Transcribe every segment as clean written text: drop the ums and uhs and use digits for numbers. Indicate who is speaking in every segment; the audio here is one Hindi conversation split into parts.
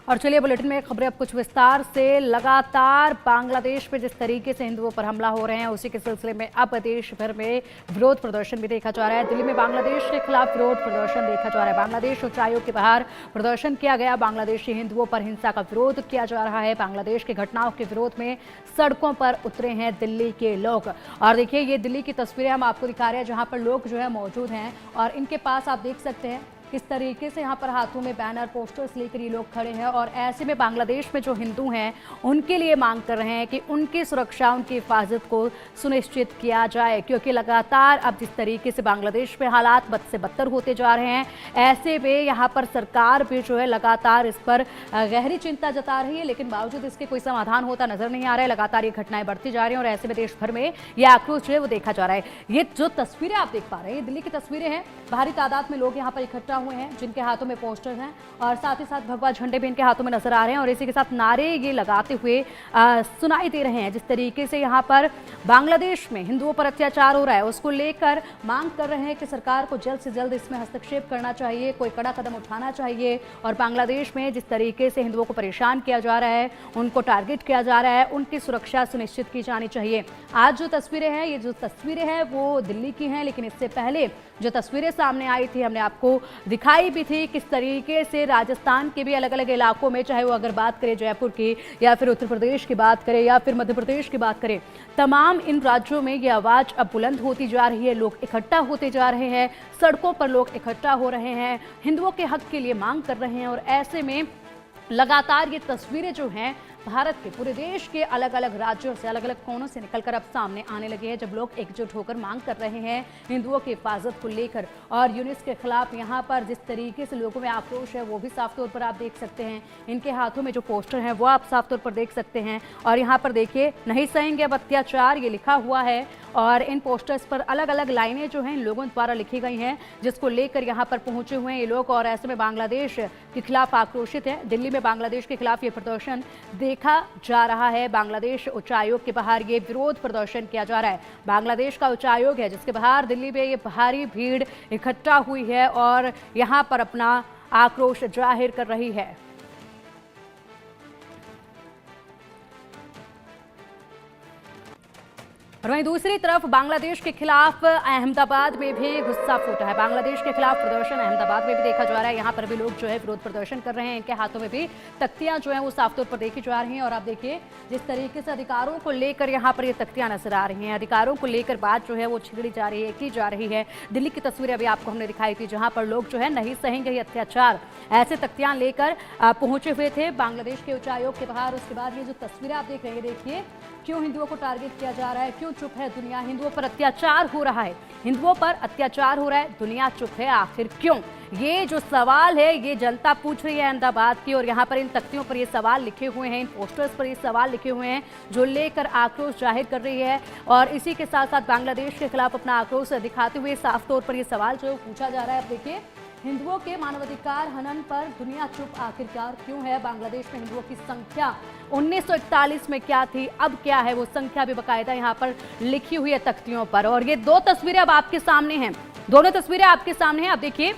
Speaker 1: और चलिए बुलेटिन में खबरें अब कुछ विस्तार से। लगातार बांग्लादेश में जिस तरीके से हिंदुओं पर हमला हो रहे हैं, उसी के सिलसिले में अब देश भर में विरोध प्रदर्शन भी देखा जा रहा है। दिल्ली में बांग्लादेश के खिलाफ विरोध प्रदर्शन देखा जा रहा है। बांग्लादेश उच्चायोग के बाहर प्रदर्शन किया गया। बांग्लादेशी हिंदुओं पर हिंसा का विरोध किया जा रहा है। बांग्लादेश की घटनाओं के विरोध में सड़कों पर उतरे हैं दिल्ली के लोग। और देखिए, ये दिल्ली की तस्वीरें हम आपको दिखा रहे हैं, जहां पर लोग जो है मौजूद हैं और इनके पास आप देख सकते हैं किस तरीके से यहाँ पर हाथों में बैनर पोस्टर्स लेकर ये लोग खड़े हैं। और ऐसे में बांग्लादेश में जो हिंदू हैं उनके लिए मांग कर रहे हैं कि उनकी सुरक्षा, उनकी हिफाजत को सुनिश्चित किया जाए, क्योंकि लगातार अब जिस तरीके से बांग्लादेश में हालात बद से बदतर होते जा रहे हैं, ऐसे में यहाँ पर सरकार भी जो है लगातार इस पर गहरी चिंता जता रही है, लेकिन बावजूद इसके कोई समाधान होता नजर नहीं आ रहा है। लगातार ये घटनाएं बढ़ती जा रही हैं और ऐसे में देश भर में ये आक्रोश जो है वो देखा जा रहा है। ये जो तस्वीरें आप देख पा रहे हैं, दिल्ली की तस्वीरें हैं। भारी तादाद में लोग यहाँ पर इकट्ठा हुए हैं, जिनके हाथों में पोस्टर हैं और साथ ही साथ भगवा झंडे भी इनके हाथों में नजर आ रहे हैं और इसी के साथ नारे ये लगाते हुए सुनाई दे रहे हैं। जिस तरीके से यहाँ पर बांग्लादेश में हिंदुओं पर अत्याचार हो रहा है, उसको लेकर मांग कर रहे हैं कि सरकार को जल्द से जल्द इसमें हस्तक्षेप करना चाहिए, कोई कड़ा कदम उठाना चाहिए। और बांग्लादेश में जिस तरीके से हिंदुओं को परेशान किया जा रहा है, उनको टारगेट किया जा रहा है, उनकी सुरक्षा सुनिश्चित की जानी चाहिए। आज जो तस्वीरें हैं, ये जो तस्वीरें हैं वो दिल्ली की हैं, लेकिन इससे पहले जो तस्वीरें सामने आई थी हमने आपको दिखाई भी थी किस तरीके से राजस्थान के भी अलग अलग इलाकों में, चाहे वो अगर बात करें जयपुर की या फिर उत्तर प्रदेश की बात करें या फिर मध्य प्रदेश की बात करें, तमाम इन राज्यों में ये आवाज़ अब बुलंद होती जा रही है। लोग इकट्ठा होते जा रहे हैं, सड़कों पर लोग इकट्ठा हो रहे हैं, हिंदुओं के हक के लिए मांग कर रहे हैं। और ऐसे में लगातार ये तस्वीरें जो हैं भारत के पूरे देश के अलग अलग राज्यों से, अलग अलग कोनों से निकलकर अब सामने आने लगे हैं, जब लोग एकजुट होकर मांग कर रहे हैं हिंदुओं की हिफाजत को लेकर और यूनिस के खिलाफ। यहाँ पर जिस तरीके से लोगों में आक्रोश है वो भी साफ तौर पर आप देख सकते हैं। इनके हाथों में जो पोस्टर हैं वो आप साफ तौर पर देख सकते हैं। और यहाँ पर देखिए, नहीं सहेंगे अब अत्याचार, ये लिखा हुआ है और इन पोस्टर्स पर अलग अलग लाइनें जो हैं इन लोगों द्वारा लिखी गई हैं, जिसको लेकर यहाँ पर पहुंचे हुए हैं ये लोग। और ऐसे में बांग्लादेश के खिलाफ आक्रोशित है। दिल्ली में बांग्लादेश के खिलाफ ये प्रदर्शन देखा जा रहा है। बांग्लादेश उच्चायोग के बाहर ये विरोध प्रदर्शन किया जा रहा है। बांग्लादेश का उच्चायोग है जिसके बाहर दिल्ली में ये भारी भीड़ इकट्ठा हुई है और यहाँ पर अपना आक्रोश जाहिर कर रही है। और वहीं दूसरी तरफ बांग्लादेश के खिलाफ अहमदाबाद में भी गुस्सा फूटा है। बांग्लादेश के खिलाफ प्रदर्शन अहमदाबाद में भी देखा जा रहा है। यहाँ पर भी लोग जो है विरोध प्रदर्शन कर रहे हैं। इनके हाथों में भी तख्तियां जो हैं वो साफ तौर पर देखी जा रही हैं। और आप देखिए जिस तरीके से अधिकारों को लेकर यहाँ पर ये तख्तियां नजर आ रही हैं, अधिकारों को लेकर बात जो है वो छिड़ी जा रही है, की जा रही है। दिल्ली की तस्वीरें अभी आपको हमने दिखाई थी, जहाँ पर लोग जो है नहीं सहेंगे अत्याचार, ऐसे तख्तियां लेकर पहुंचे हुए थे बांग्लादेश के उच्चायोग के बाहर। उसके बाद ये जो तस्वीरें आप देख रहे हैं, देखिए क्यों हिंदुओं को टारगेट किया जा रहा है, क्यों चुप है दुनिया, हिंदुओं पर अत्याचार हो रहा है, हिंदुओं पर अत्याचार हो रहा है, दुनिया चुप है, आखिर क्यों? ये जो सवाल है ये जनता पूछ रही है अहमदाबाद की। और यहाँ पर इन तख्तियों पर ये सवाल लिखे हुए हैं, इन पोस्टर्स पर ये सवाल लिखे हुए हैं जो लेकर आक्रोश जाहिर कर रही है। और इसी के साथ साथ बांग्लादेश के खिलाफ अपना आक्रोश दिखाते हुए साफ तौर पर ये सवाल जो पूछा जा रहा है। अब देखिए, हिंदुओं के मानवाधिकार हनन पर दुनिया चुप आखिरकार क्यों है? बांग्लादेश में हिंदुओं की संख्या 1941 में क्या थी, अब क्या है, वो संख्या भी बाकायदा यहाँ पर लिखी हुई है तख्तियों पर। और ये दो तस्वीरें अब आपके सामने हैं, दोनों तस्वीरें आपके सामने हैं। अब देखिए,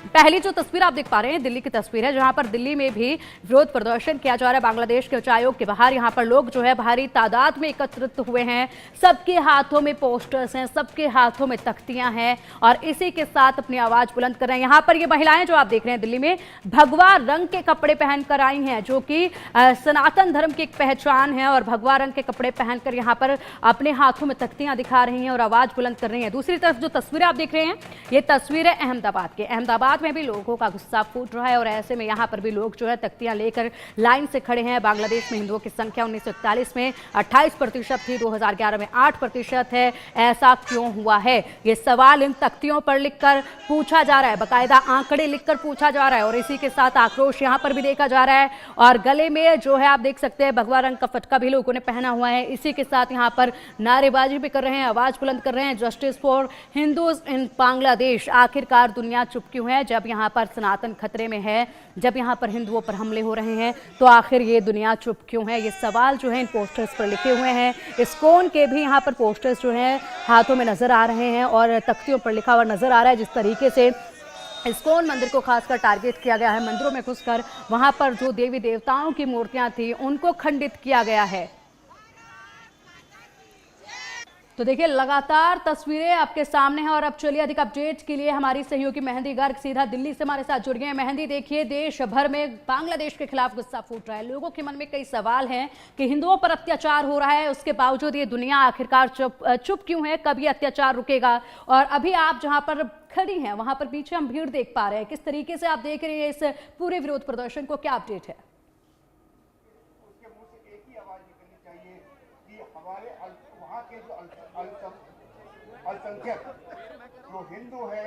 Speaker 1: पहली जो तस्वीर आप देख पा रहे हैं दिल्ली की तस्वीर है, जहां पर दिल्ली में भी विरोध प्रदर्शन किया जा रहा है बांग्लादेश के उच्चायोग के बाहर। यहां पर लोग जो है भारी तादाद में एकत्रित हुए हैं, सबके हाथों में पोस्टर्स हैं, सबके हाथों में तख्तियां हैं और इसी के साथ अपनी आवाज बुलंद कर रहे हैं। यहां पर ये महिलाएं जो आप देख रहे हैं दिल्ली में भगवा रंग के कपड़े पहनकर आई हैं, जो कि सनातन धर्म की एक पहचान है। और भगवा रंग के कपड़े पहनकर यहाँ पर अपने हाथों में तख्तियां दिखा रही हैं और आवाज बुलंद कर रही हैं। दूसरी तरफ जो तस्वीरें आप देख रहे हैं, ये तस्वीर है अहमदाबाद के। अहमदाबाद में भी लोगों का गुस्सा फूट रहा है और ऐसे में यहाँ पर भी लोग जो है तख्तियां लेकर लाइन से खड़े हैं। बांग्लादेश में हिंदुओं की संख्या 1941 में 28% थी, 2011 में 8% है। ऐसा क्यों हुआ है, ये सवाल इन तख्तियों पर लिखकर पूछा जा रहा है, बाकायदा आंकड़े लिखकर पूछा जा रहा है। और इसी के साथ आक्रोश यहाँ पर भी देखा जा रहा है। और गले में जो है आप देख सकते हैं भगवा रंग का फटका भी लोगों ने पहना हुआ है। इसी के साथ यहाँ पर नारेबाजी भी कर रहे हैं, आवाज बुलंद कर रहे हैं, जस्टिस फॉर हिंदूज इन बांग्लादेश। आखिरकार दुनिया चुप क्यों है? जब यहाँ पर सनातन खतरे में है, जब यहाँ पर हिंदुओं पर हमले हो रहे हैं, तो आखिर ये दुनिया चुप क्यों है? ये सवाल जो है इन पोस्टर्स पर लिखे हुए हैं। इस्कॉन के भी यहाँ पर पोस्टर्स जो हैं हाथों में नजर आ रहे हैं और तख्तियों पर लिखा हुआ नजर आ रहा है। जिस तरीके से इस्कॉन मंदिर को खासकर टारगेट किया गया है। मंदिरों में घुसकर वहां पर जो देवी देवताओं की मूर्तियां थी उनको खंडित किया गया है। तो देखिए लगातार तस्वीरें आपके सामने हैं और अब चलिए अधिक अपडेट के लिए हमारी सहयोगी मेहंदी गर्ग सीधा दिल्ली से हमारे साथ जुड़ गए हैं। मेहंदी, देखिए देश भर में बांग्लादेश के खिलाफ गुस्सा फूट रहा है। लोगों के मन में कई सवाल हैं कि हिंदुओं पर अत्याचार हो रहा है, उसके बावजूद ये दुनिया आखिरकार चुप क्यों है, कब ये अत्याचार रुकेगा। और अभी आप जहां पर खड़ी हैं वहां पर पीछे हम भीड़ देख पा रहे हैं, किस तरीके से आप देख रहे हैं इस पूरे विरोध प्रदर्शन को, क्या अपडेट है?
Speaker 2: अल्पसंख्यक जो हिंदू है,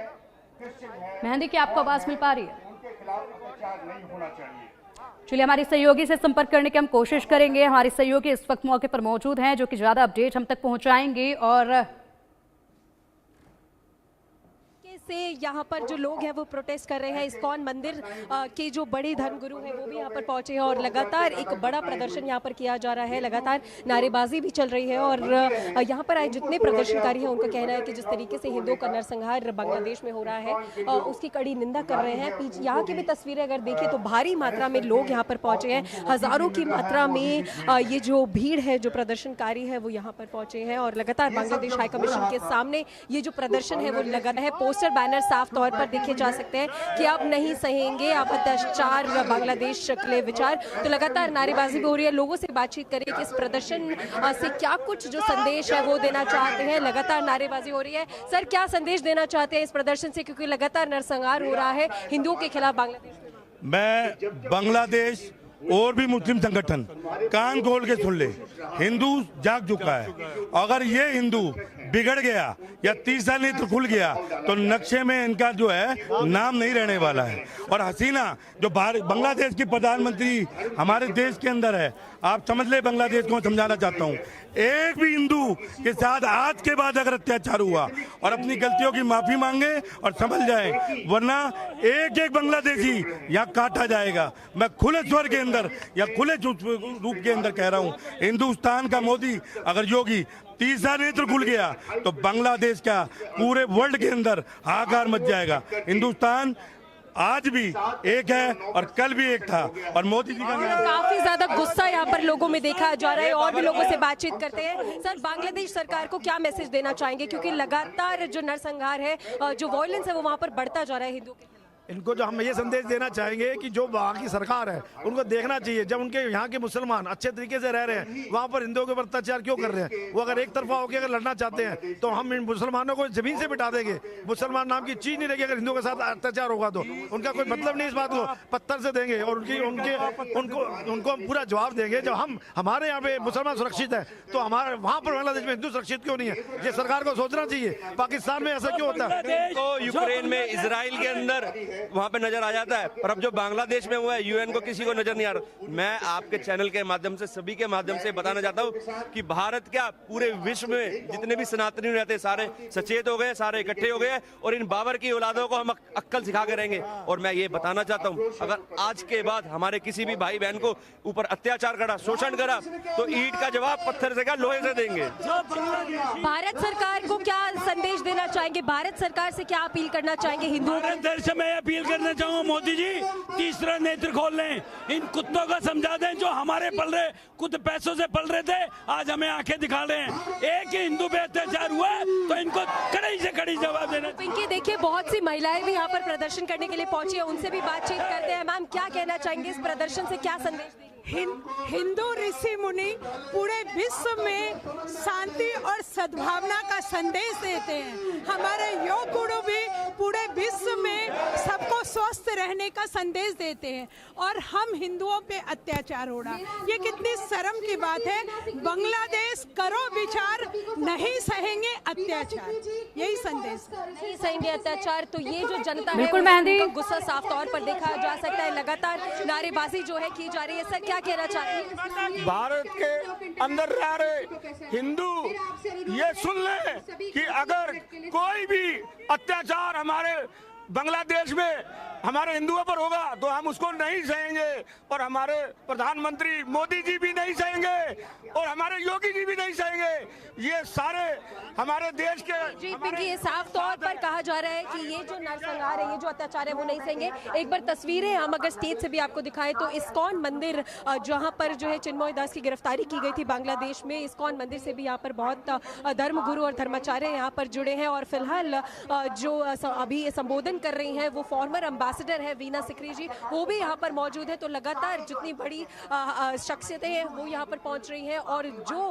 Speaker 2: क्रिश्चियन है,
Speaker 1: मेहंदी, क्या आपको आवाज मिल पा रही है?
Speaker 2: उनके खिलाफ अत्याचार नहीं होना चाहिए।
Speaker 1: चलिए हमारी सहयोगी से संपर्क करने की हम कोशिश करेंगे। हमारी सहयोगी इस वक्त मौके पर मौजूद हैं जो कि ज्यादा अपडेट हम तक पहुंचाएंगे। और
Speaker 3: से यहाँ पर जो लोग हैं वो प्रोटेस्ट कर रहे हैं। इस्कॉन मंदिर के जो बड़े धर्मगुरु हैं वो भी यहाँ पर पहुंचे हैं और लगातार एक बड़ा प्रदर्शन यहाँ पर किया जा रहा है। लगातार नारेबाजी भी चल रही है और यहाँ पर आए जितने प्रदर्शनकारी हैं उनका कहना है कि जिस तरीके से हिंदुओं का नरसंहार बांग्लादेश में हो रहा है उसकी कड़ी निंदा कर रहे हैं। यहाँ की भी तस्वीरें अगर देखें तो भारी मात्रा में लोग यहाँ पर पहुंचे हैं, हजारों की मात्रा में ये जो भीड़ है, जो प्रदर्शनकारी है वो यहाँ पर पहुंचे हैं और लगातार बांग्लादेश हाई कमीशन के सामने ये जो प्रदर्शन है वो लगा है। पोस्टर बैनर साफ तौर पर देखे जा सकते हैं कि आप नहीं सहेंगे, आप अत्याचार बांग्लादेश के विचार। तो लगातार नारेबाजी भी हो रही है। लोगों से बातचीत करें कि इस प्रदर्शन से क्या कुछ जो संदेश है वो देना चाहते हैं। लगातार नारेबाजी हो रही है। सर, क्या संदेश देना चाहते हैं इस प्रदर्शन से, क्योंकि लगातार नरसंहार हो रहा है हिंदुओं के खिलाफ बांग्लादेश में?
Speaker 4: मैं बांग्लादेश और भी मुस्लिम संगठन कान खोल के सुन ले, हिंदू जाग चुका है। अगर ये हिंदू बिगड़ गया या तीसरा नेत्र खुल गया तो नक्शे में इनका जो है नाम नहीं रहने वाला है। और हसीना जो बांग्लादेश की प्रधानमंत्री हमारे देश के अंदर है, आप समझ ले, बांग्लादेश को समझाना चाहता हूँ, एक भी हिंदू के साथ आज के बाद अगर अत्याचार हुआ और अपनी गलतियों की माफी मांगे और समझ जाए, वरना एक एक बांग्लादेशी यहाँ काटा जाएगा। मैं खुले स्वर के अंदर या खुले रूप के अंदर कह रहा हूँ, हिंदुस्तान का मोदी अगर योगी तीसरा नेत्र खुल गया तो बांग्लादेश का पूरे वर्ल्ड के अंदर हाहाकार मच जाएगा। हिंदुस्तान आज भी एक है और कल भी एक था। और मोदी जी का
Speaker 3: काफी ज्यादा गुस्सा यहाँ पर लोगों में देखा जा रहा है और भी लोगों से बातचीत करते हैं। सर, बांग्लादेश सरकार को क्या मैसेज देना चाहेंगे, क्योंकि लगातार जो नरसंहार है, जो वायलेंस है वो वहाँ पर बढ़ता जा रहा है हिंदुओं के?
Speaker 5: इनको जो हम ये संदेश देना चाहेंगे कि जो वहाँ की सरकार है उनको देखना चाहिए, जब उनके यहाँ के मुसलमान अच्छे तरीके से रह रहे हैं, वहाँ पर हिंदुओं के ऊपर अत्याचार क्यों कर रहे हैं? वो अगर एक तरफा होकर अगर लड़ना चाहते हैं तो हम इन मुसलमानों को जमीन से मिटा देंगे। मुसलमान नाम की चीज नहीं रहेगी अगर हिंदुओं के साथ अत्याचार होगा तो। उनका कोई मतलब नहीं इस बात को, पत्थर से देंगे और उनको पूरा जवाब देंगे। जब हमारे यहाँ पे मुसलमान सुरक्षित है तो हमारे वहाँ पर बांग्लादेश में हिंदू सुरक्षित क्यों नहीं है? ये सरकार को सोचना चाहिए। पाकिस्तान में ऐसा क्यों होता है?
Speaker 6: यूक्रेन में, इसराइल के अंदर वहाँ पे नजर जाता है, और अब जो बांग्लादेश में हुआ है यूएन को किसी को नजर नहीं आ रहा। मैं आपके चैनल के माध्यम से, सभी के माध्यम से बताना चाहता हूं कि भारत क्या पूरे विश्व में जितने भी सनातनी रहते हैं सारे सचेत हो गए, सारे इकट्ठे हो गए और इन बाबर की औलादों को हम अक्कल सिखा के रहेंगे। और मैं ये बताना चाहता हूं, अगर आज के बाद हमारे किसी भी भाई बहन को ऊपर अत्याचार करा, शोषण करा, तो ईंट का जवाब पत्थर से क्या, लोहे से देंगे।
Speaker 3: भारत सरकार को क्या संदेश देना चाहेंगे? भारत सरकार से क्या अपील करना चाहेंगे हिंदुओं
Speaker 7: को? मैं अपील करना चाहूंगा, मोदी जी तीसरा नेत्र खोल लें, इन कुत्तों को समझा दें जो हमारे पल रहे, खुद पैसों से पल रहे थे, आज हमें आंखें दिखा रहे हैं। एक ही हिंदू पे अत्याचार हुआ तो इनको कड़ी से कड़ी जवाब देना।
Speaker 3: पिंकी, देखिए बहुत सी महिलाएं भी यहाँ पर प्रदर्शन करने के लिए पहुंची है, उनसे भी बातचीत करते हैं। मैम, क्या कहना चाहेंगे इस प्रदर्शन से, क्या संदेश देंगे?
Speaker 8: हिंदू ऋषि मुनि पूरे विश्व में शांति और सद्भावना का संदेश देते हैं। हमारे योग गुरु भी पूरे विश्व में सबको स्वस्थ रहने का संदेश देते हैं और हम हिंदुओं पे अत्याचार हो रहा, ये कितनी शर्म की बात है। बांग्लादेश करो विचार, नहीं सहेंगे अत्याचार, यही संदेश।
Speaker 3: नहीं सहेंगे अत्याचार, तो ये जो जनता है
Speaker 1: बिल्कुल मेहंदी,
Speaker 3: गुस्सा साफ तौर पर देखा जा सकता है। लगातार नारेबाजी जो है की जा रही है। सर, क्या कहना चाहते हैं?
Speaker 4: भारत के अंदर रह रहे हिंदू ये सुन ले कि अगर कोई भी अत्याचार हमारे
Speaker 9: बांग्लादेश में हमारे हिंदुओं पर होगा तो हम उसको नहीं सहेंगे, और हमारे प्रधानमंत्री मोदी जी भी नहीं सहेंगे, और हमारे योगी जी भी नहीं सहेंगे। ये सारे हमारे देश के
Speaker 3: जी पिंकी, ये साफ तौर पर कहा जा रहा है कि ये जो नरसंहार है, ये जो अत्याचार है वो नहीं सहेंगे। एक बार तस्वीरें हम अगर स्टेज से भी आपको दिखाएं तो इस्कॉन मंदिर जहां पर जो है चिन्मय दास की गिरफ्तारी की गई थी बांग्लादेश में, इस्कॉन मंदिर से भी यहाँ पर बहुत धर्मगुरु और धर्माचार्य यहाँ पर जुड़े हैं। और फिलहाल जो अभी संबोधन कर रही हैं वो फॉर्मर एम्बेसडर है वीना सिकरी जी, वो भी यहाँ पर मौजूद है। तो लगातार जितनी बड़ी शख्सियतें हैं वो यहाँ पर पहुंच रही हैं, और जो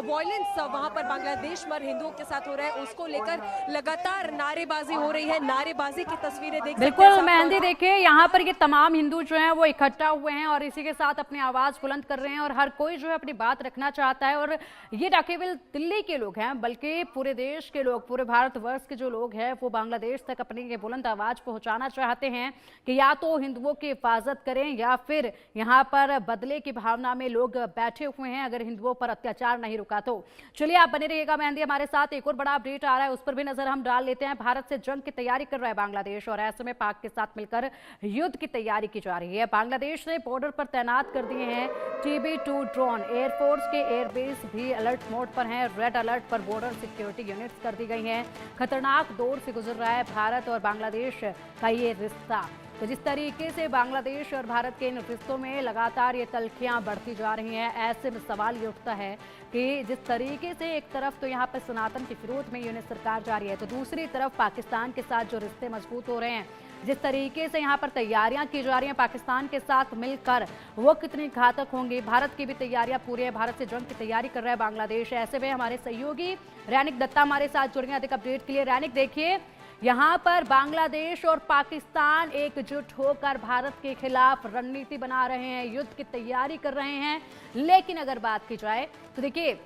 Speaker 3: वायलेंस वहाँ पर बांग्लादेश में हिंदुओं के साथ हो रहा है उसको लेकर लगातार नारेबाजी हो रही है। नारेबाजी की तस्वीरें देख सकते हैं।
Speaker 1: बिल्कुल मेहंदी, देखिए यहाँ पर ये तमाम हिंदू जो हैं वो इकट्ठा हुए हैं और इसी के साथ अपनी आवाज बुलंद कर रहे हैं, और हर कोई जो है अपनी बात रखना चाहता है। और ये न केवल दिल्ली के लोग हैं बल्कि पूरे देश के लोग, पूरे भारतवर्ष के जो लोग हैं वो बांग्लादेश तक अपनी ये बुलंद आवाज पहुंचाना चाहते हैं कि या तो हिंदुओं की हिफाजत करें या फिर यहाँ पर बदले की भावना में लोग बैठे हुए हैं अगर हिंदुओं पर अत्याचार नहीं रुका तो। चलिए आप बने रहिएगा मेहंदी, हमारे साथ एक और बड़ा अपडेट आ रहा है उस पर भी नजर हम डाल लेते हैं। भारत से जंग की तैयारी कर रहा है बांग्लादेश, और ऐसे में पाक के साथ मिलकर युद्ध की तैयारी की जा रही है। बांग्लादेश ने बॉर्डर पर तैनात कर दिए हैं TB2 ड्रोन, एयरफोर्स के एयरबेस भी अलर्ट मोड पर हैं। रेड अलर्ट पर बॉर्डर सिक्योरिटी यूनिट्स कर दी गई हैं। खतरनाक दौर से गुजर रहा है भारत और बांग्लादेश का ये रिश्ता। तो जिस तरीके से बांग्लादेश और भारत के इन रिश्तों में लगातार ये तल्खियां बढ़ती जा रही हैं, ऐसे में सवाल ये उठता है कि जिस तरीके से एक तरफ तो यहाँ पर सनातन के विरोध में यूनिट सरकार जा रही है, तो दूसरी तरफ पाकिस्तान के साथ जो रिश्ते मजबूत हो रहे हैं, जिस तरीके से यहाँ पर तैयारियां की जा रही हैं पाकिस्तान के साथ मिलकर, वो कितनी घातक होंगी। भारत की भी तैयारियां पूरी है, भारत से जंग की तैयारी कर रहा है बांग्लादेश। ऐसे में हमारे सहयोगी रैनिक दत्ता हमारे साथ जुड़ गए अधिक अपडेट के लिए। रैनिक, देखिए यहाँ पर बांग्लादेश और पाकिस्तान एकजुट होकर भारत के खिलाफ रणनीति बना रहे हैं, युद्ध की तैयारी कर रहे हैं। लेकिन अगर बात की जाए तो देखिए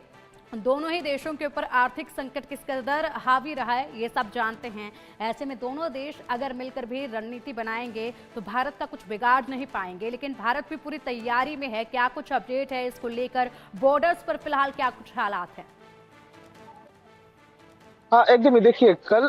Speaker 1: दोनों ही देशों के ऊपर आर्थिक संकट किस कदर हावी रहा है ये सब जानते हैं। ऐसे में दोनों देश अगर मिलकर भी रणनीति बनाएंगे तो भारत का कुछ बिगाड़ नहीं पाएंगे। लेकिन भारत भी पूरी तैयारी में है, क्या कुछ अपडेट है इसको लेकर? बॉर्डर्स पर फिलहाल क्या कुछ हालात हैं?
Speaker 10: हाँ एकदम, देखिए कल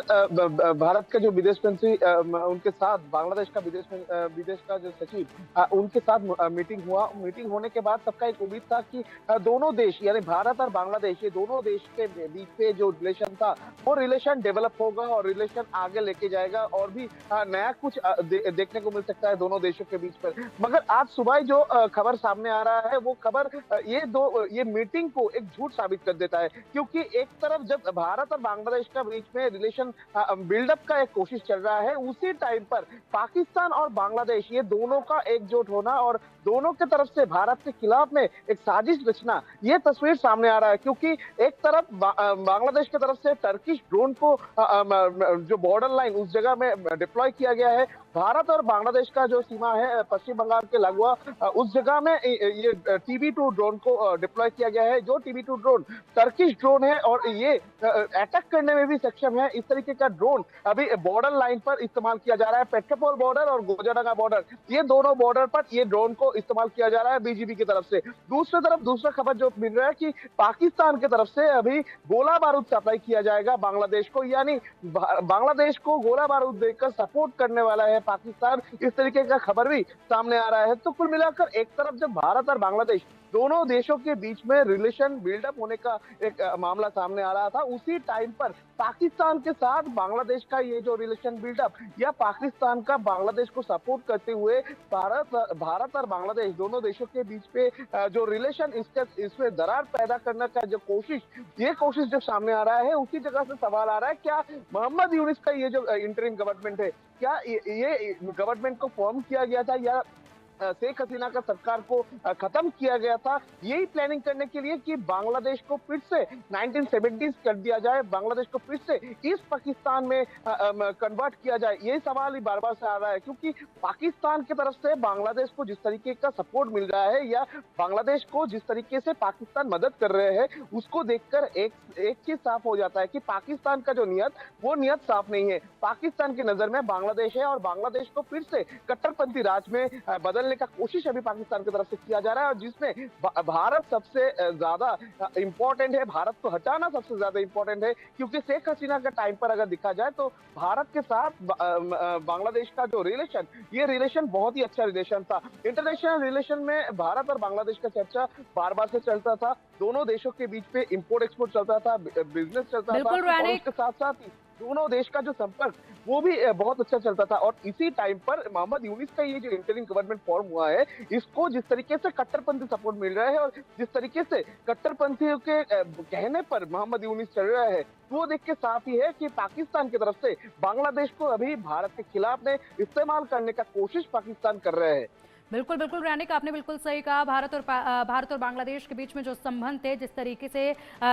Speaker 10: भारत का जो विदेश मंत्री उनके साथ बांग्लादेश का विदेश का जो सचिव उनके साथ मीटिंग हुआ। मीटिंग होने के बाद सबका एक उम्मीद था कि दोनों देश यानी भारत और बांग्लादेश, ये दोनों देश के बीच पे जो रिलेशन था वो रिलेशन डेवलप होगा और रिलेशन आगे लेके जाएगा और भी नया कुछ देखने को मिल सकता है दोनों देशों के बीच पर। मगर आज सुबह जो खबर सामने आ रहा है वो खबर ये मीटिंग को एक झूठ साबित कर देता है, क्योंकि एक तरफ जब भारत और बांग्लादेश का बीच में रिलेशन बिल्डअप का एक कोशिश चल रहा है, उसी टाइम पर पाकिस्तान और बांग्लादेश ये दोनों का एकजुट होना और दोनों के तरफ से भारत के खिलाफ में एक साजिश रचना, ये तस्वीर सामने आ रहा है। क्योंकि एक तरफ बांग्लादेश की तरफ से टर्किश ड्रोन को जो बॉर्डर लाइन उस जगह में डिप्लॉय किया गया है, भारत और बांग्लादेश का जो सीमा है पश्चिम बंगाल के लगवा उस जगह में ये TB2 ड्रोन को डिप्लॉय किया गया है। जो TB2 ड्रोन टर्किश ड्रोन है और ये अटैक करने में भी सक्षम है। इस तरीके का ड्रोन अभी बॉर्डर लाइन पर इस्तेमाल किया जा रहा है। पेट्रापोल बॉर्डर और गोजाडा बॉर्डर, ये दोनों बॉर्डर पर ये ड्रोन को इस्तेमाल किया जा रहा है BGP की तरफ से। दूसरी तरफ दूसरा खबर जो मिल रहा है कि पाकिस्तान की तरफ से अभी गोला बारूद सप्लाई किया जाएगा बांग्लादेश को, यानी बांग्लादेश को गोला बारूद देकर सपोर्ट करने वाला है पाकिस्तान, इस तरीके का खबर भी सामने आ रहा है। तो कुल मिलाकर एक तरफ जब भारत और बांग्लादेश दोनों देशों के बीच में रिलेशन बिल्डअप होने का एक मामला सामने आ रहा था, उसी टाइम पर पाकिस्तान के साथ बांग्लादेश का ये जो रिलेशन बिल्डअप या पाकिस्तान का बांग्लादेश को सपोर्ट करते हुए भारत और बांग्लादेश दोनों देशों के बीच पे जो रिलेशन इसमें दरार पैदा करने का जो ये कोशिश जब सामने आ रहा है, उसी जगह से सवाल आ रहा है क्या मोहम्मद यूनिस का ये जो इंटरिम गवर्नमेंट है, क्या ये गवर्नमेंट को फॉर्म किया गया था या शेख हसीना का सरकार को खत्म किया गया था यही प्लानिंग करने के लिए कि बांग्लादेश को फिर से 1970s कर दिया जाए, बांग्लादेश को फिर से ईस्ट पाकिस्तान में कन्वर्ट किया जाए? यही सवाल ही बार बार से आ रहा है, क्योंकि पाकिस्तान की तरफ से बांग्लादेश को जिस तरीके का सपोर्ट मिल रहा है या बांग्लादेश को जिस तरीके से पाकिस्तान मदद कर रहे हैं, उसको देखकर एक चीज साफ हो जाता है कि पाकिस्तान का जो नियत साफ नहीं है। पाकिस्तान की नजर में बांग्लादेश है और बांग्लादेश को फिर से कट्टरपंथी राज में बदल निकालने का कोशिश अभी पाकिस्तान की तरफ से किया जा रहा है, और जिसमें भारत सबसे ज्यादा इंपॉर्टेंट है। भारत को हटाना सबसे ज्यादा इंपॉर्टेंट है, क्योंकि शेख हसीना का टाइम पर अगर देखा जाए तो भारत के साथ बांग्लादेश का जो रिलेशन, ये रिलेशन बहुत ही अच्छा रिलेशन था। इंटरनेशनल रिलेशन में भारत और बांग्लादेश का चर्चा बार बार से चलता था। दोनों देशों के बीच पे इंपोर्ट एक्सपोर्ट चलता था, बिजनेस चलता था, और उसके साथ साथ ही दोनों देश का जो संपर्क वो भी बहुत अच्छा चलता था। और इसी टाइम पर मोहम्मद यूनिस का ये जो इंटरिम गवर्नमेंट फॉर्म हुआ है, इसको जिस तरीके से कट्टरपंथी सपोर्ट मिल रहा है और जिस तरीके से कट्टरपंथियों के कहने पर मोहम्मद यूनिस चल रहा है, वो देख के साफ ही है कि पाकिस्तान की तरफ से बांग्लादेश को अभी भारत के खिलाफ में इस्तेमाल करने का कोशिश पाकिस्तान कर रहे हैं।
Speaker 1: बिल्कुल बिल्कुल रैनिक, आपने बिल्कुल सही कहा। भारत और बांग्लादेश के बीच में जो संबंध थे, जिस तरीके से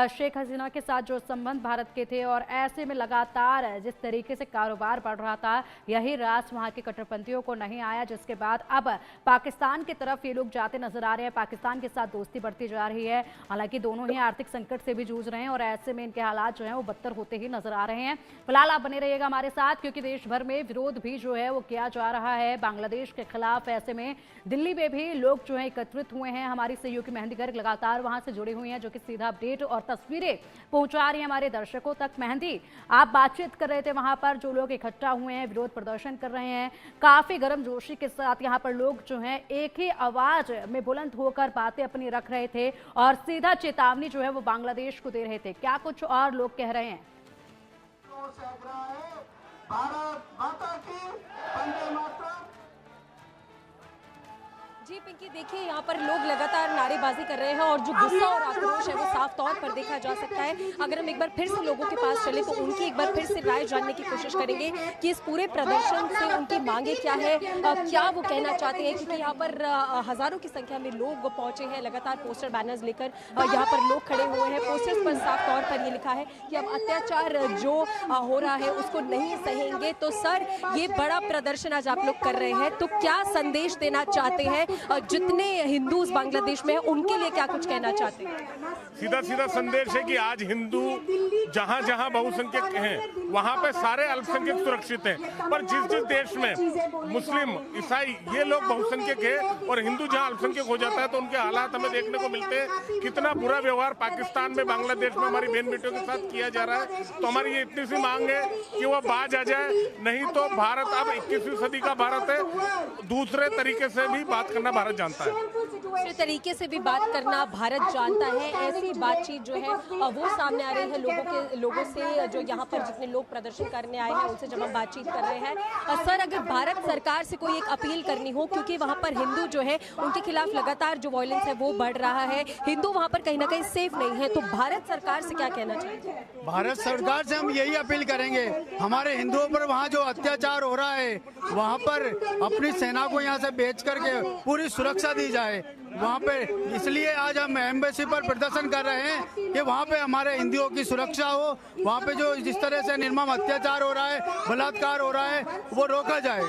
Speaker 1: शेख हसीना के साथ जो संबंध भारत के थे, और ऐसे में लगातार जिस तरीके से कारोबार बढ़ रहा था, यही रास वहां के कट्टरपंथियों को नहीं आया, जिसके बाद अब पाकिस्तान की तरफ ये लोग जाते नजर आ रहे हैं। पाकिस्तान के साथ दोस्ती बढ़ती जा रही है। हालांकि दोनों ही आर्थिक संकट से भी जूझ रहे हैं और ऐसे में इनके हालात जो है वो बदतर होते ही नजर आ रहे हैं। फिलहाल आप बने रहिएगा हमारे साथ, क्योंकि देश भर में विरोध भी जो है वो किया जा रहा है बांग्लादेश के खिलाफ। ऐसे में दिल्ली में भी लोग जो है एकत्रित हुए हैं। हमारी सहयोगी मेहंदी गर्ग लगातार वहां से जुड़ी हुई हैं, जो कि सीधा अपडेट और तस्वीरें पहुंचा रही हैं हमारे दर्शकों तक। मेहंदी, आप बातचीत कर रहे थे वहां पर, जो लोग इकट्ठा हुए हैं, विरोध प्रदर्शन कर रहे हैं, काफी गर्मजोशी के साथ यहाँ पर लोग जो है एक ही आवाज में बुलंद होकर बातें अपनी रख रहे थे और सीधा चेतावनी जो है वो बांग्लादेश को दे रहे थे। क्या कुछ और लोग कह रहे हैं?
Speaker 2: भारत माता की वंदे मातरम।
Speaker 3: जी पिंकी, देखिए यहाँ पर लोग लगातार नारेबाजी कर रहे हैं और जो गुस्सा और आक्रोश है वो साफ तौर पर देखा जा सकता है। अगर हम एक बार फिर से लोगों के पास चले तो उनकी एक बार फिर से राय जानने की कोशिश करेंगे कि इस पूरे प्रदर्शन से उनकी मांगे क्या है, क्या वो कहना चाहते हैं, क्योंकि यहाँ पर हजारों की संख्या में लोग पहुंचे हैं। लगातार पोस्टर बैनर्स लेकर यहाँ पर लोग खड़े हुए हैं। पोस्टर्स पर साफ तौर पर ये लिखा है कि अब अत्याचार जो हो रहा है उसको नहीं सहेंगे। तो सर, ये बड़ा प्रदर्शन आज आप लोग कर रहे हैं, तो क्या संदेश देना चाहते हैं? जितने हिंदूज बांग्लादेश में हैं उनके लिए क्या कुछ कहना चाहते हैं?
Speaker 9: सीधा सीधा संदेश है कि आज हिंदू जहां जहां बहुसंख्यक हैं वहां पे सारे अल्पसंख्यक सुरक्षित हैं, पर जिस जिस देश में मुस्लिम, ईसाई ये लोग बहुसंख्यक है और हिंदू जहां अल्पसंख्यक हो जाता है तो उनके हालात हमें देखने को मिलते हैं। कितना बुरा व्यवहार पाकिस्तान में, बांग्लादेश में हमारी बहन बेटियों के साथ किया जा रहा है। तो हमारी ये इतनी सी मांग है कि वो बाज आ जाए, नहीं तो भारत अब 21वीं सदी का भारत है, दूसरे तरीके से भी बात करना भारत जानता है।
Speaker 3: दूसरे तरीके से भी बात करना भारत जानता है। ऐसी बातचीत जो है वो सामने आ रही है लोगों से, जो यहाँ पर जितने लोग प्रदर्शन करने आए हैं उनसे जब हम बातचीत कर रहे हैं। सर, अगर भारत सरकार से कोई एक अपील करनी हो, क्योंकि वहाँ पर हिंदू जो है उनके खिलाफ लगातार जो वायलेंस है वो बढ़ रहा है, हिंदू वहाँ पर कहीं ना कहीं सेफ नहीं है, तो भारत सरकार से क्या कहना चाहिए?
Speaker 11: भारत सरकार से हम यही अपील करेंगे, हमारे हिंदुओं पर वहाँ जो अत्याचार हो रहा है वहाँ पर अपनी सेना को यहाँ से भेज करके पूरी सुरक्षा दी जाए वहाँ पे। इसलिए आज हम एम्बेसी पर प्रदर्शन कर रहे हैं कि वहाँ पे हमारे हिंदुओं की सुरक्षा हो, वहाँ पे जो जिस तरह से निर्मम अत्याचार हो रहा है, बलात्कार हो रहा है, वो रोका जाए।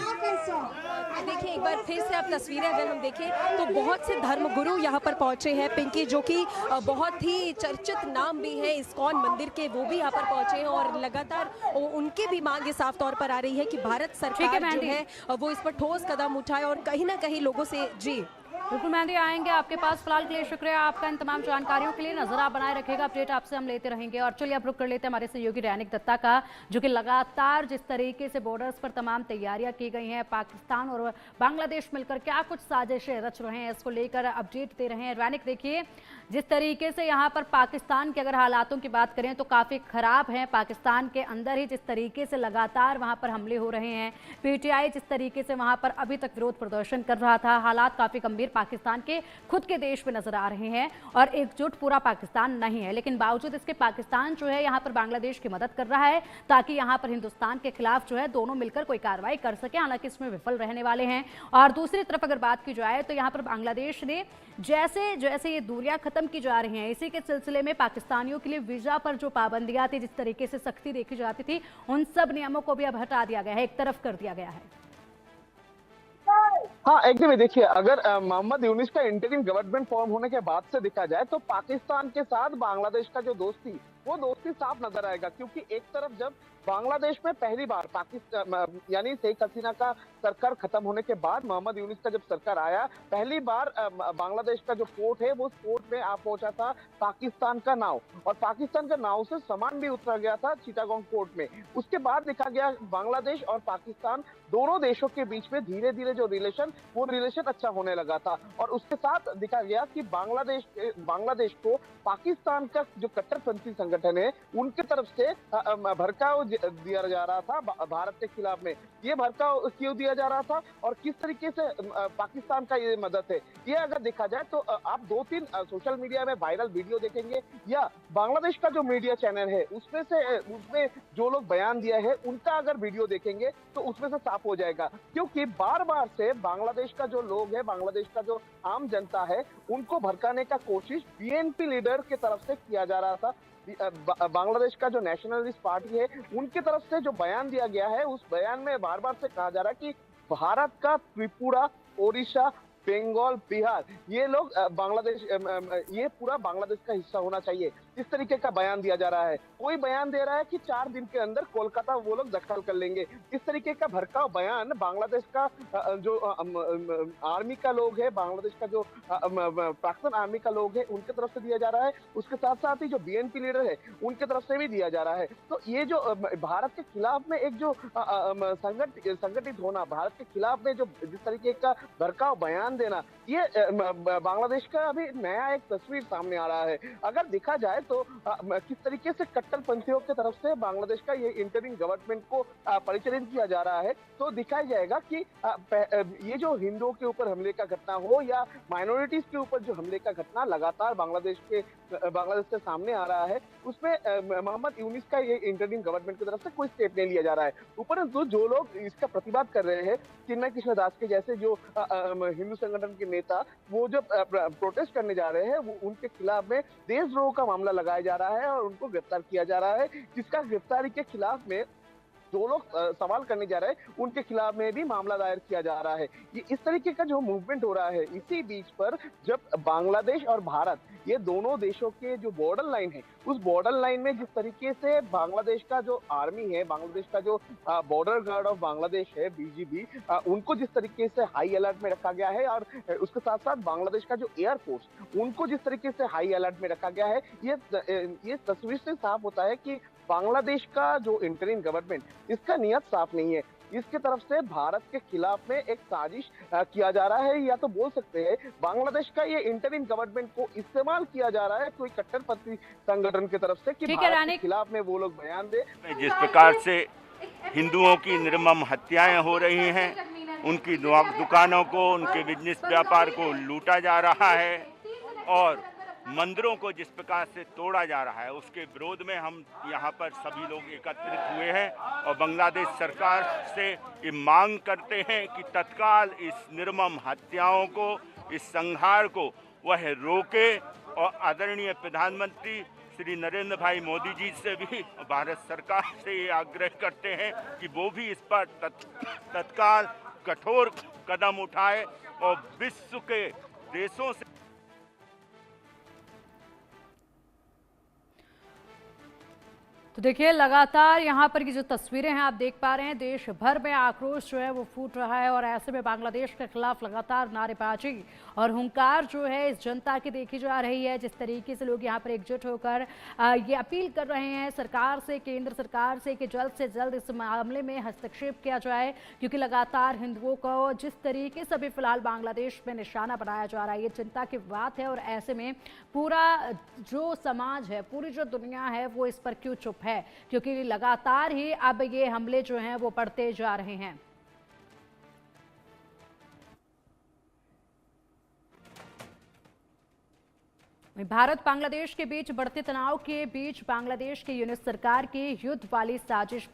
Speaker 3: देखिए, एक बार फिर से आप तस्वीरें अगर हम देखें तो बहुत से धर्मगुरु यहाँ पर पहुंचे हैं पिंकी, जो कि बहुत ही चर्चित नाम भी है इस्कॉन मंदिर के, वो भी यहाँ पर पहुंचे हैं और लगातार उनकी भी मांग साफ तौर पर आ रही है कि भारत सरकार जो है वो इस पर ठोस कदम उठाए और कहीं ना कहीं लोगों से। जी
Speaker 1: बिल्कुल मेहंदी, आएंगे आपके पास। फिलहाल के लिए शुक्रिया आपका इन तमाम जानकारियों के लिए। नजर आप बनाए रखेगा, अपडेट आपसे हम लेते रहेंगे। और चलिए अब रुक कर लेते हैं हमारे सहयोगी रैनिक दत्ता का, जो कि लगातार जिस तरीके से बॉर्डर्स पर तमाम तैयारियां की गई हैं, पाकिस्तान और बांग्लादेश मिलकर क्या कुछ साजिशें रच रहे हैं, इसको लेकर अपडेट दे रहे हैं। रैनिक, देखिए जिस तरीके से यहाँ पर पाकिस्तान के अगर हालातों की बात करें तो काफ़ी ख़राब है। पाकिस्तान के अंदर ही जिस तरीके से लगातार वहाँ पर हमले हो रहे हैं, पीटीआई जिस तरीके से वहाँ पर अभी तक विरोध प्रदर्शन कर रहा था, हालात काफ़ी गंभीर पाकिस्तान के खुद के देश में नजर आ रहे हैं और एकजुट पूरा पाकिस्तान नहीं है। लेकिन बावजूद इसके पाकिस्तान जो है यहाँ पर बांग्लादेश की मदद कर रहा है ताकि यहाँ पर हिंदुस्तान के खिलाफ जो है दोनों मिलकर कोई कार्रवाई कर सके। हालांकि इसमें विफल रहने वाले हैं। और दूसरी तरफ अगर बात की जाए तो यहाँ पर बांग्लादेश ने जैसे जैसे ये दूरियां खत्म की जा रही हैं, इसी के सिलसिले में पाकिस्तानियों के लिए वीजा पर जो पाबंदियां थी, जिस तरीके से सख्ती देखी जाती थी, उन सब नियमों को भी अब हटा दिया गया है, एक तरफ कर दिया गया है।
Speaker 10: हाँ, एकदम ही देखिए, अगर मोहम्मद यूनिस का इंटरिम गवर्नमेंट फॉर्म होने के बाद से देखा जाए तो पाकिस्तान के साथ बांग्लादेश का जो दोस्ती वो दोस्ती साफ नजर आएगा। क्योंकि एक तरफ जब बांग्लादेश में पहली बार पाकिस्तान यानी शेख हसीना का सरकार खत्म होने के बाद मोहम्मद यूनिस का जब सरकार आया, पहली बार बांग्लादेश का जो पोर्ट है वो पोर्ट में आ पहुंचा था पाकिस्तान का नाव, और पाकिस्तान का नाव से सामान भी उतरा गया था चिटागोंग पोर्ट में। उसके बाद देखा गया बांग्लादेश और पाकिस्तान दोनों देशों के बीच में धीरे धीरे जो रिलेशन अच्छा होने लगा था। और उसके साथ देखा गया कि बांग्लादेश को पाकिस्तान का जो कट्टरपंथी संगठन है उनके तरफ से भड़काऊ दिया जा रहा था भारत के खिलाफ में। ये भड़काऊ क्यों दिया जा रहा था और किस तरीके से पाकिस्तान का ये मदद है, ये अगर देखा जाए तो आप 2-3 सोशल मीडिया में वायरल वीडियो देखेंगे या बांग्लादेश का जो मीडिया चैनल है उसमें जो लोग बयान दिया है उनका अगर वीडियो देखेंगे तो उसमें से साफ हो जाएगा। क्योंकि बार बार से बांग्लादेश का जो लोग है, बांग्लादेश का जो आम जनता है, उनको भड़काने का कोशिश बीएनपी लीडर की तरफ से किया जा रहा था। बांग्लादेश का जो नेशनलिस्ट पार्टी है उनकी तरफ से जो बयान दिया गया है उस बयान में बार बार से कहा जा रहा है कि भारत का त्रिपुरा, ओडिशा, बंगाल, बिहार ये लोग बांग्लादेश ये पूरा बांग्लादेश का हिस्सा होना चाहिए, इस तरीके का बयान दिया जा रहा है। कोई बयान दे रहा है कि 4 दिन के अंदर कोलकाता वो लोग दखल कर लेंगे। इस तरीके का भड़काऊ बयान बांग्लादेश का जो आर्मी का लोग है, बांग्लादेश का जो प्राक्तन आर्मी का लोग है उनके तरफ से दिया जा रहा है। उसके साथ साथ ही जो बीएनपी लीडर है उनके तरफ से भी दिया जा रहा है। तो ये जो भारत के खिलाफ में एक जो संगठित होना, भारत के खिलाफ में जो जिस तरीके का भड़काऊ बयान देना, ये बांग्लादेश का अभी नया एक तस्वीर सामने आ रहा है। अगर देखा जाए तो किस तरीके से कट्टरपंथियों की तरफ से बांग्लादेश का ये इंटरिम गवर्नमेंट को परिचालित किया जा रहा है, तो दिखाया जाएगा कि ये जो हिंदुओं के ऊपर हमले का घटना हो या माइनॉरिटीज के ऊपर जो हमले का घटना लगातार बांग्लादेश से सामने आ रहा है, उसमें मोहम्मद यूनिस का ये इंटरिम गवर्नमेंट की तरफ से कोई स्टेप नहीं लिया जा रहा है। उपरंतु जो लोग इसका प्रतिवाद कर रहे हैं, चिन्मय कृष्ण दास के जैसे जो हिंदू संगठन के नेता, वो जो प्रोटेस्ट करने जा रहे हैं, वो उनके खिलाफ में देशद्रोह का मामला लगाया जा रहा है और उनको गिरफ्तार किया जा रहा है, जिसका गिरफ्तारी के खिलाफ में जो लोग सवाल करने जा रहे हैं उनके खिलाफ में भी मामला दायर किया जा रहा है। ये इस तरीके का जो मूवमेंट हो रहा है, इसी बीच पर जब बांग्लादेश और भारत ये दोनों देशों के जो बॉर्डर लाइन है, उस बॉर्डर लाइन में जिस तरीके से बांग्लादेश का जो आर्मी है, बांग्लादेश का जो बॉर्डर गार्ड ऑफ बांग्लादेश है बीजीबी, उनको जिस तरीके से हाई अलर्ट में रखा गया है, और उसके साथ साथ बांग्लादेश का जो एयरफोर्स उनको जिस तरीके से हाई अलर्ट में रखा गया है, ये तस्वीर से साफ होता है कि बांग्लादेश का जो इंटरिम गवर्नमेंट इसका नियत साफ नहीं है। इसके तरफ से भारत के खिलाफ में एक साजिश किया जा रहा है, या तो बोल सकते हैं बांग्लादेश का ये इंटरिम गवर्नमेंट को इस्तेमाल किया जा रहा है कोई कट्टरपंथी संगठन की तरफ से कि भारत के खिलाफ में वो लोग बयान दे।
Speaker 12: जिस प्रकार से हिंदुओं की निर्मम हत्याएं हो रही हैं, उनकी दुकानों को, उनके बिजनेस व्यापार को लूटा जा रहा है और मंदिरों को जिस प्रकार से तोड़ा जा रहा है, उसके विरोध में हम यहाँ पर सभी लोग एकत्रित हुए हैं और बांग्लादेश सरकार से ये मांग करते हैं कि तत्काल इस निर्मम हत्याओं को, इस संहार को वह रोके और आदरणीय प्रधानमंत्री श्री नरेंद्र भाई मोदी जी से भी भारत सरकार से ये आग्रह करते हैं कि वो भी इस पर तत्काल कठोर कदम उठाए और विश्व के देशों से।
Speaker 1: तो देखिए, लगातार यहाँ पर की जो तस्वीरें हैं आप देख पा रहे हैं, देश भर में आक्रोश जो है वो फूट रहा है और ऐसे में बांग्लादेश के खिलाफ लगातार नारेबाजी और हुंकार जो है इस जनता की देखी जा रही है। जिस तरीके से लोग यहाँ पर एकजुट होकर ये अपील कर रहे हैं सरकार से, केंद्र सरकार से, कि जल्द से जल्द इस मामले में हस्तक्षेप किया जाए, क्योंकि लगातार हिंदुओं को जिस तरीके से भी फिलहाल बांग्लादेश में निशाना बनाया जा रहा है, ये चिंता की बात है। और ऐसे में पूरा जो समाज है, पूरी जो दुनिया है, वो इस पर क्यों चुप है, क्योंकि लगातार ही अब ये हमले जो हैं वो बढ़ते जा रहे हैं। भारत बांग्लादेश के बीच बढ़ते तनाव के बीच बांग्लादेश की यूनिट सरकार की युद्ध वाली साजिश